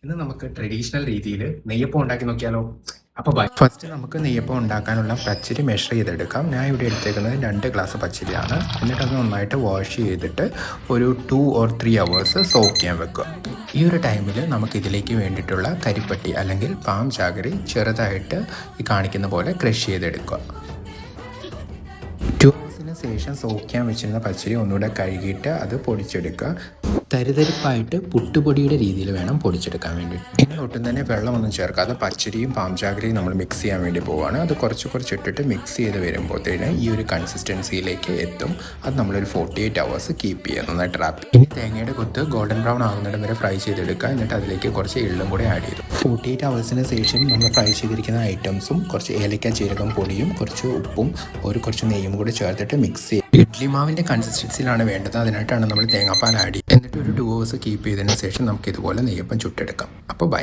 ഇന്ന് നമുക്ക് ട്രഡീഷണൽ രീതിയിൽ നെയ്യപ്പം ഉണ്ടാക്കി നോക്കിയാലോ? അപ്പോൾ ഫസ്റ്റ് നമുക്ക് നെയ്യപ്പം ഉണ്ടാക്കാനുള്ള പച്ചരി മെഷർ ചെയ്തെടുക്കാം. ഞാൻ ഇവിടെ എടുത്തേക്കുന്നത് 2 ഗ്ലാസ് പച്ചരിയാണ്. എന്നിട്ട് അത് നന്നായിട്ട് വാഷ് ചെയ്തിട്ട് ഒരു 2 or 3 hours സോക്ക് ചെയ്യാൻ വെക്കുക. ഈ ഒരു ടൈമിൽ നമുക്കിതിലേക്ക് വേണ്ടിയിട്ടുള്ള കരിപ്പട്ടി അല്ലെങ്കിൽ പാം ജാഗറി ചെറുതായിട്ട് ഈ കാണിക്കുന്ന പോലെ ക്രഷ് ചെയ്തെടുക്കുക. 2 hours ശേഷം സോക്ക് ചെയ്യാൻ വെച്ചിരുന്ന പച്ചരി ഒന്നുകൂടെ കഴുകിയിട്ട് അത് പൊടിച്ചെടുക്കുക. തരിതരിപ്പായിട്ട് പുട്ടുപൊടിയുടെ രീതിയിൽ വേണം പൊടിച്ചെടുക്കാൻ വേണ്ടി. ഇനി ഒട്ടും തന്നെ വെള്ളമൊന്നും ചേർക്കാതെ പച്ചരിയും പാംജാഗ്രയും നമ്മൾ മിക്സ് ചെയ്യാൻ വേണ്ടി പോവുകയാണ്. അത് കുറച്ച് ഇട്ടിട്ട് മിക്സ് ചെയ്ത് വരുമ്പോഴത്തേന് ഈ ഒരു കൺസിസ്റ്റൻസിയിലേക്ക് എത്തും. അത് നമ്മളൊരു 48 hours കീപ്പ് ചെയ്യുക, നന്നായിട്ട് റാപ്പ്. ഇനി തേങ്ങയുടെ കൊത്ത് ഗോൾഡൻ ബ്രൗൺ ആകുന്നിടം വരെ ഫ്രൈ ചെയ്തെടുക്കുക. എന്നിട്ട് അതിലേക്ക് കുറച്ച് എള്ളും കൂടെ ആഡ് ചെയ്തു. 48 hours ശേഷം നമ്മൾ ഫ്രൈ ചെയ്തിരിക്കുന്ന ഐറ്റംസും കുറച്ച് ഏലക്ക ജീരകം പൊടിയും കുറച്ച് ഉപ്പും കുറച്ച് നെയ്യും കൂടെ ചേർത്തിട്ട് മിക്സ് ചെയ്യും. ഇഡ്ലി മാവിൻ്റെ കൺസിസ്റ്റൻസിയിലാണ് വേണ്ടത്. അതിനായിട്ടാണ് നമ്മൾ തേങ്ങാപ്പാൽ ആഡ് ചെയ്യുക. എന്നിട്ട് ഒരു 2 hours കീപ്പ് ചെയ്തതിന് ശേഷം നമുക്ക് ഇതുപോലെ നെയ്യപ്പം ചുട്ടെടുക്കാം. അപ്പോൾ ബൈ.